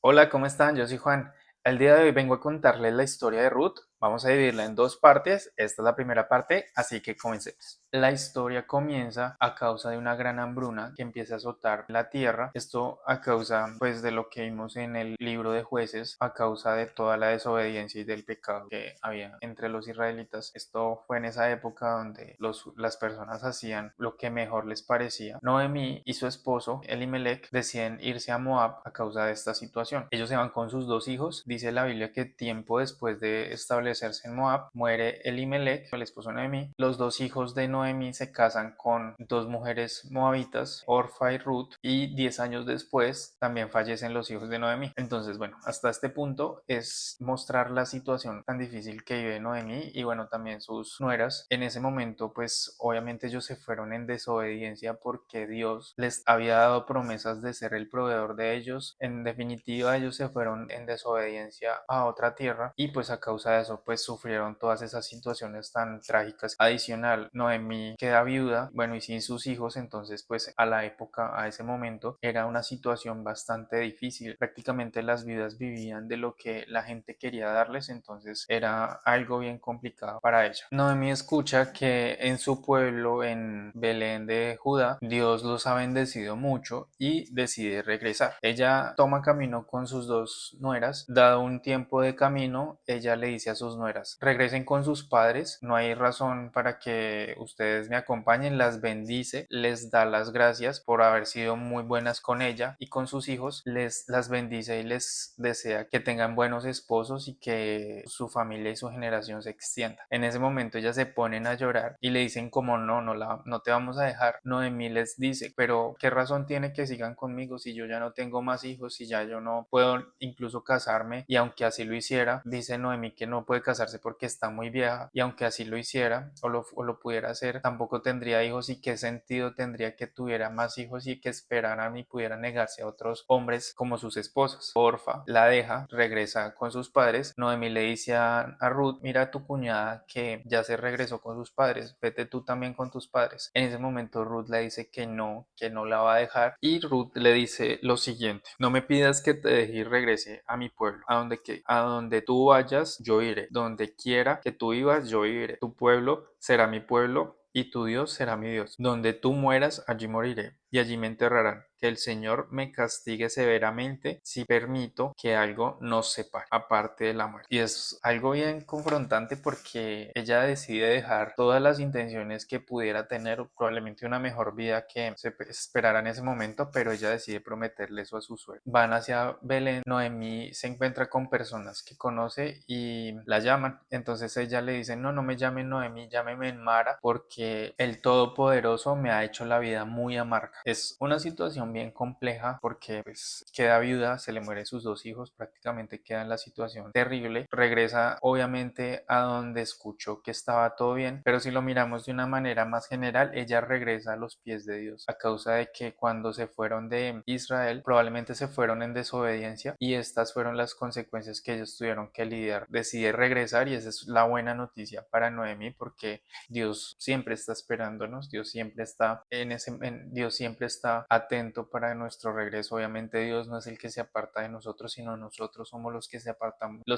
Hola, ¿cómo están? Yo soy Juan. El día de hoy vengo a contarles la historia de Ruth. Vamos a dividirla en dos partes. Esta es la primera parte, así que comencemos. La historia comienza a causa de una gran hambruna que empieza a azotar la tierra. Esto a causa, pues, de lo que vimos en el libro de Jueces, a causa de toda la desobediencia y del pecado que había entre los israelitas. Esto fue en esa época donde las personas hacían lo que mejor les parecía. Noemí y su esposo Elimelech deciden irse a Moab a causa de esta situación. Ellos se van con sus dos hijos. Dice la Biblia que tiempo después de establecerse en Moab, muere Elimelech, el esposo de Noemí. Los dos hijos de Noemí se casan con dos mujeres moabitas, Orfa y Ruth, y 10 años después también fallecen los hijos de Noemí. Entonces, bueno, hasta este punto es mostrar la situación tan difícil que vive Noemí y bueno, también sus nueras. En ese momento, pues obviamente ellos se fueron en desobediencia porque Dios les había dado promesas de ser el proveedor de ellos. En definitiva, ellos se fueron en desobediencia a otra tierra y pues a causa de eso pues sufrieron todas esas situaciones tan trágicas. Adicional, Noemí queda viuda, bueno, y sin sus hijos. Entonces pues a la época, a ese momento, era una situación bastante difícil. Prácticamente las viudas vivían de lo que la gente quería darles, entonces era algo bien complicado para ella. Noemí escucha que en su pueblo, en Belén de Judá, Dios los ha bendecido mucho y decide regresar. Ella toma camino con sus dos nueras. Dado un tiempo de camino, ella le dice a sus nueras: regresen con sus padres, no hay razón para que ustedes me acompañen. Las bendice, les da las gracias por haber sido muy buenas con ella y con sus hijos, las bendice y les desea que tengan buenos esposos y que su familia y su generación se extienda. En ese momento ellas se ponen a llorar y le dicen como no te vamos a dejar. Noemí les dice: pero ¿qué razón tiene que sigan conmigo si yo ya no tengo más hijos, si ya yo no puedo incluso casarme? Y aunque así lo hiciera, dice Noemí que no puede casarse porque está muy vieja, y aunque así lo hiciera o lo pudiera hacer, tampoco tendría hijos. Y qué sentido tendría que tuviera más hijos y que esperaran y pudieran negarse a otros hombres como sus esposas. Orfa la deja, regresa con sus padres. Noemí le dice a Ruth: mira a tu cuñada que ya se regresó con sus padres, vete tú también con tus padres. En ese momento Ruth le dice que no la va a dejar, y Ruth le dice lo siguiente: no me pidas que te deje y regrese a mi pueblo. A donde tú vayas, yo iré. Donde quiera que tú vivas, yo viviré. Tu pueblo será mi pueblo y tu Dios será mi Dios. Donde tú mueras, allí moriré y allí me enterrarán. Que el Señor me castigue severamente si permito que algo nos separe, aparte de la muerte. Y es algo bien confrontante porque ella decide dejar todas las intenciones que pudiera tener, probablemente una mejor vida que se esperara en ese momento, pero ella decide prometerle eso a su suegro. Van hacia Belén. Noemí se encuentra con personas que conoce y la llaman. Entonces ella le dice: no me llamen Noemí, llámeme Mara, porque el Todopoderoso me ha hecho la vida muy amarga. Es una situación bien compleja porque pues queda viuda, se le mueren sus dos hijos, prácticamente queda en la situación terrible. Regresa obviamente a donde escuchó que estaba todo bien, pero si lo miramos de una manera más general, ella regresa a los pies de Dios a causa de que cuando se fueron de Israel probablemente se fueron en desobediencia y estas fueron las consecuencias que ellos tuvieron que lidiar. Decide regresar y esa es la buena noticia para Noemí, porque Dios siempre está esperándonos, Dios siempre está Dios siempre está atento para nuestro regreso. Obviamente Dios no es el que se aparta de nosotros, sino nosotros somos los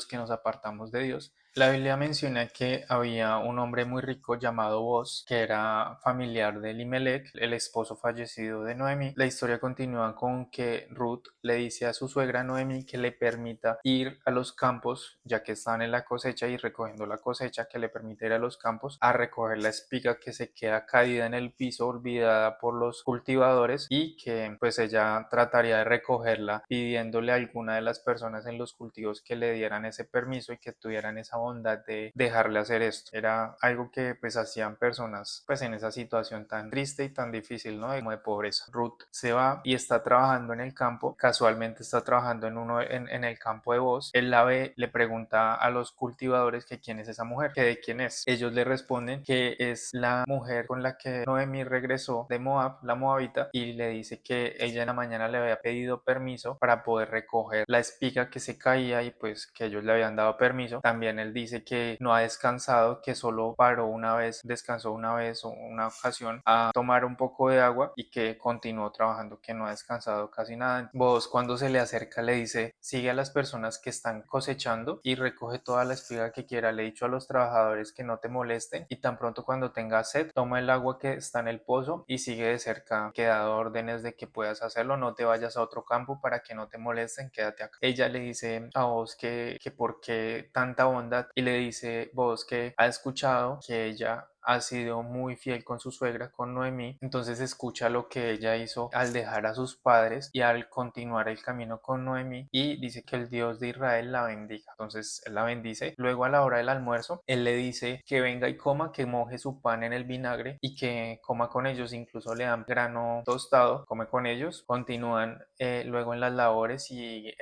que nos apartamos de Dios. La Biblia menciona que había un hombre muy rico llamado Boz, que era familiar de Elimelech, el esposo fallecido de Noemí. La historia continúa con que Ruth le dice a su suegra Noemí que le permita ir a los campos, ya que están en la cosecha y recogiendo la cosecha, que le permite ir a los campos a recoger la espiga que se queda caída en el piso, olvidada por los cultivadores, y que pues ella trataría de recogerla pidiéndole a alguna de las personas en los cultivos que le dieran ese permiso y que tuvieran esa bondad de dejarle hacer esto. Era algo que pues hacían personas pues en esa situación tan triste y tan difícil, ¿no? Como de pobreza. Ruth se va y está trabajando en el campo. Casualmente está trabajando en el campo de Boz. Él la ve, le pregunta a los cultivadores que quién es esa mujer, que de quién es. Ellos le responden que es la mujer con la que Noemí regresó de Moab, la moabita, Moabita y le dice que ella en la mañana le había pedido permiso para poder recoger la espiga que se caía y pues que ellos le habían dado permiso. También él dice que no ha descansado, que solo paró una vez, descansó una vez o una ocasión a tomar un poco de agua y que continuó trabajando, que no ha descansado casi nada. Vos cuando se le acerca le dice, sigue a las personas que están cosechando y recoge toda la espiga que quiera. Le he dicho a los trabajadores que no te molesten y tan pronto cuando tengas sed, toma el agua que está en el pozo y sigue de cerca. Que he dado órdenes de que puedas hacerlo, no te vayas a otro campo para que no te molesten, quédate acá. Ella le dice a vos que por qué tanta bondad y le dice vos que ha escuchado que ella ha sido muy fiel con su suegra, con Noemí, entonces escucha lo que ella hizo al dejar a sus padres y al continuar el camino con Noemí y dice que el Dios de Israel la bendiga. Entonces él la bendice. Luego a la hora del almuerzo, él le dice que venga y coma, que moje su pan en el vinagre y que coma con ellos, incluso le dan grano tostado, come con ellos, continúan luego en las labores y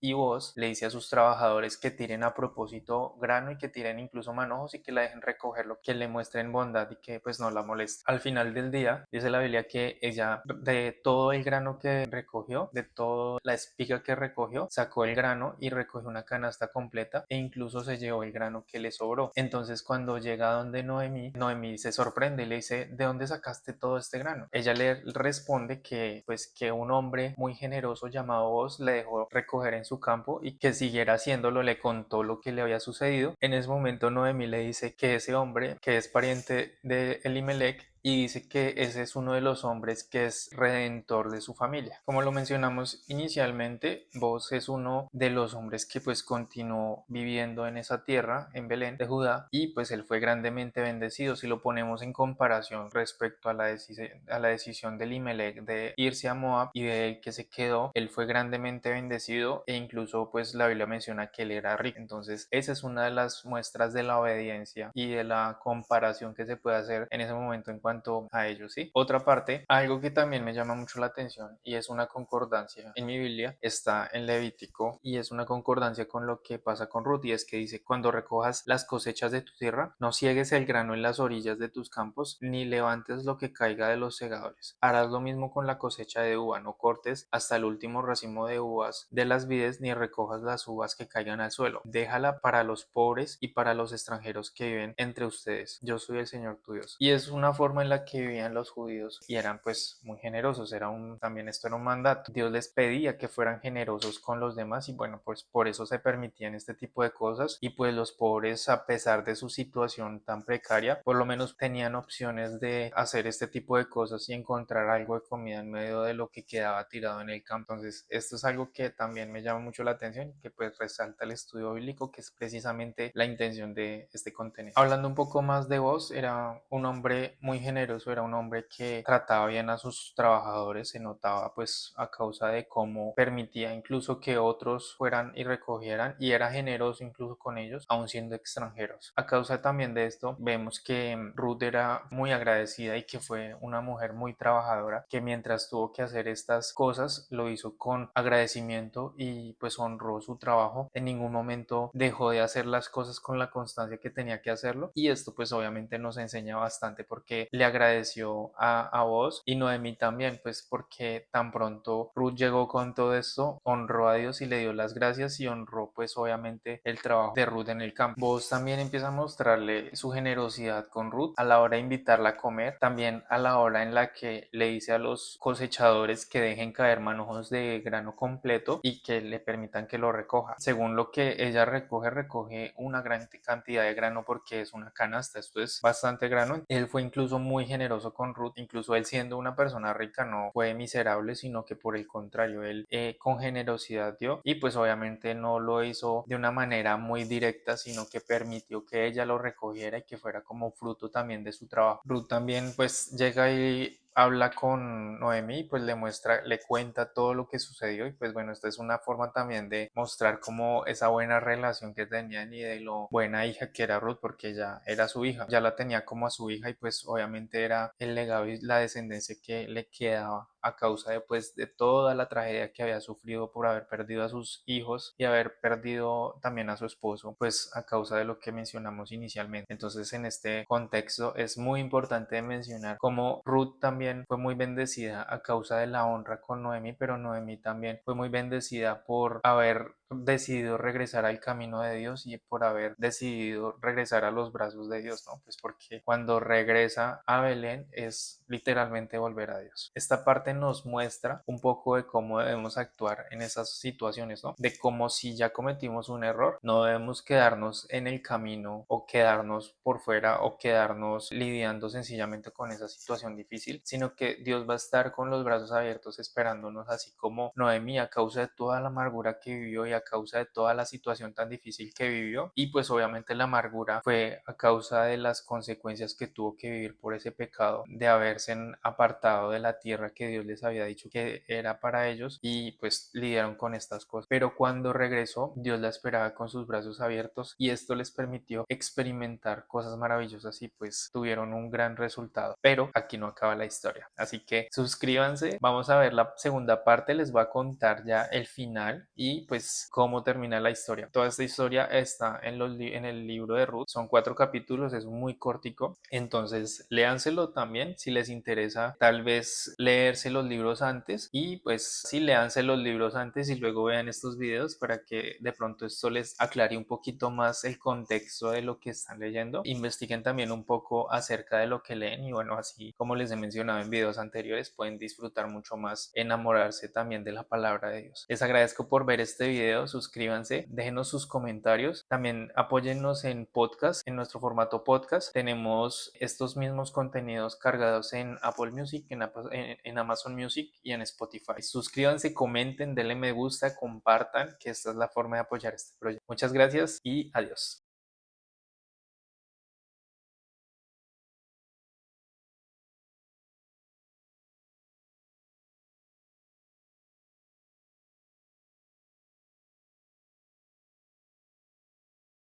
y vos le dice a sus trabajadores que tiren a propósito grano y que tiren incluso manojos y que la dejen recogerlo, que le muestren bondad y que pues no la moleste. Al final del día dice la Biblia que ella de todo el grano que recogió, de toda la espiga que recogió, sacó el grano y recogió una canasta completa e incluso se llevó el grano que le sobró. Entonces cuando llega donde Noemí, Noemí se sorprende y le dice, ¿de dónde sacaste todo este grano? Ella le responde que pues que un hombre muy generoso llamado Boaz le dejó recoger en su campo y que siguiera haciéndolo. Le contó lo que le había sucedido. En ese momento Noemí le dice que ese hombre, que es pariente de Elimelech, y dice que ese es uno de los hombres que es redentor de su familia. Como lo mencionamos inicialmente, Boaz es uno de los hombres que pues continuó viviendo en esa tierra, en Belén de Judá, y pues él fue grandemente bendecido. Si lo ponemos en comparación respecto a a la decisión de Elimelech de irse a Moab y de él que se quedó, él fue grandemente bendecido e incluso pues la Biblia menciona que él era rico. Entonces esa es una de las muestras de la obediencia y de la comparación que se puede hacer en ese momento en cuanto a ellos, ¿sí? Otra parte, algo que también me llama mucho la atención y es una concordancia en mi Biblia, está en Levítico y es una concordancia con lo que pasa con Ruth y es que dice, cuando recojas las cosechas de tu tierra, no ciegues el grano en las orillas de tus campos, ni levantes lo que caiga de los segadores. Harás lo mismo con la cosecha de uva, no cortes hasta el último racimo de uvas de las vides, ni recojas las uvas que caigan al suelo. Déjala para los pobres y para los extranjeros que viven entre ustedes. Yo soy el Señor tu Dios. Y es una forma en la que vivían los judíos y eran pues muy generosos. También esto era un mandato. Dios les pedía que fueran generosos con los demás y bueno, pues por eso se permitían este tipo de cosas y pues los pobres, a pesar de su situación tan precaria, por lo menos tenían opciones de hacer este tipo de cosas y encontrar algo de comida en medio de lo que quedaba tirado en el campo. Entonces esto es algo que también me llama mucho la atención, que pues resalta el estudio bíblico, que es precisamente la intención de este contenido. Hablando un poco más de vos, era un hombre muy generoso, era un hombre que trataba bien a sus trabajadores, se notaba pues a causa de cómo permitía incluso que otros fueran y recogieran y era generoso incluso con ellos, aun siendo extranjeros. A causa también de esto, vemos que Ruth era muy agradecida y que fue una mujer muy trabajadora, que mientras tuvo que hacer estas cosas, lo hizo con agradecimiento y pues honró su trabajo. En ningún momento dejó de hacer las cosas con la constancia que tenía que hacerlo y esto pues obviamente nos enseña bastante porque le agradeció a vos y Noemí también, pues porque tan pronto Ruth llegó con todo esto, honró a Dios y le dio las gracias y honró pues obviamente el trabajo de Ruth en el campo. Vos también empieza a mostrarle su generosidad con Ruth a la hora de invitarla a comer, también a la hora en la que le dice a los cosechadores que dejen caer manojos de grano completo y que le permitan que lo recoja. Según lo que ella recoge una gran cantidad de grano porque es una canasta, esto es bastante grano. Él fue incluso muy generoso con Ruth, incluso él siendo una persona rica no fue miserable, sino que por el contrario, él con generosidad dio y pues obviamente no lo hizo de una manera muy directa, sino que permitió que ella lo recogiera y que fuera como fruto también de su trabajo. Ruth también pues llega y habla con Noemí, pues le cuenta todo lo que sucedió y pues bueno, esta es una forma también de mostrar como esa buena relación que tenían y de lo buena hija que era Ruth porque ella era su hija, ya la tenía como a su hija y pues obviamente era el legado y la descendencia que le quedaba a causa de, pues, de toda la tragedia que había sufrido por haber perdido a sus hijos y haber perdido también a su esposo, pues a causa de lo que mencionamos inicialmente. Entonces, en este contexto es muy importante mencionar cómo Ruth también fue muy bendecida a causa de la honra con Noemi, pero Noemi también fue muy bendecida por haber decidido regresar al camino de Dios y por haber decidido regresar a los brazos de Dios, ¿no? Pues porque cuando regresa a Belén es literalmente volver a Dios. Esta parte nos muestra un poco de cómo debemos actuar en esas situaciones, ¿no? De cómo si ya cometimos un error, no debemos quedarnos en el camino o quedarnos por fuera o quedarnos lidiando sencillamente con esa situación difícil, sino que Dios va a estar con los brazos abiertos esperándonos, así como Noemí a causa de toda la amargura que vivió y a causa de toda la situación tan difícil que vivió. Y pues obviamente la amargura fue a causa de las consecuencias que tuvo que vivir por ese pecado de haberse apartado de la tierra que Dios les había dicho que era para ellos, y pues lidiaron con estas cosas. Pero cuando regresó, Dios la esperaba con sus brazos abiertos y esto les permitió experimentar cosas maravillosas y pues tuvieron un gran resultado. Pero aquí no acaba la historia, así que suscríbanse, vamos a ver la segunda parte, les voy a contar ya el final y pues cómo termina la historia. Toda esta historia está en el libro de Ruth, son 4 capítulos, es muy cortico, entonces léanselo también si les interesa tal vez leerse los libros antes, y pues sí, léanse los libros antes y luego vean estos videos para que de pronto esto les aclare un poquito más el contexto de lo que están leyendo. Investiguen también un poco acerca de lo que leen y bueno, así como les he mencionado en videos anteriores, pueden disfrutar mucho más, enamorarse también de la palabra de Dios. Les agradezco por ver este video, suscríbanse, déjenos sus comentarios, también apóyennos en podcast, en nuestro formato podcast. Tenemos estos mismos contenidos cargados en Apple Music, en Amazon Music y en Spotify. Suscríbanse, comenten, denle me gusta, compartan, que esta es la forma de apoyar este proyecto. Muchas gracias y adiós.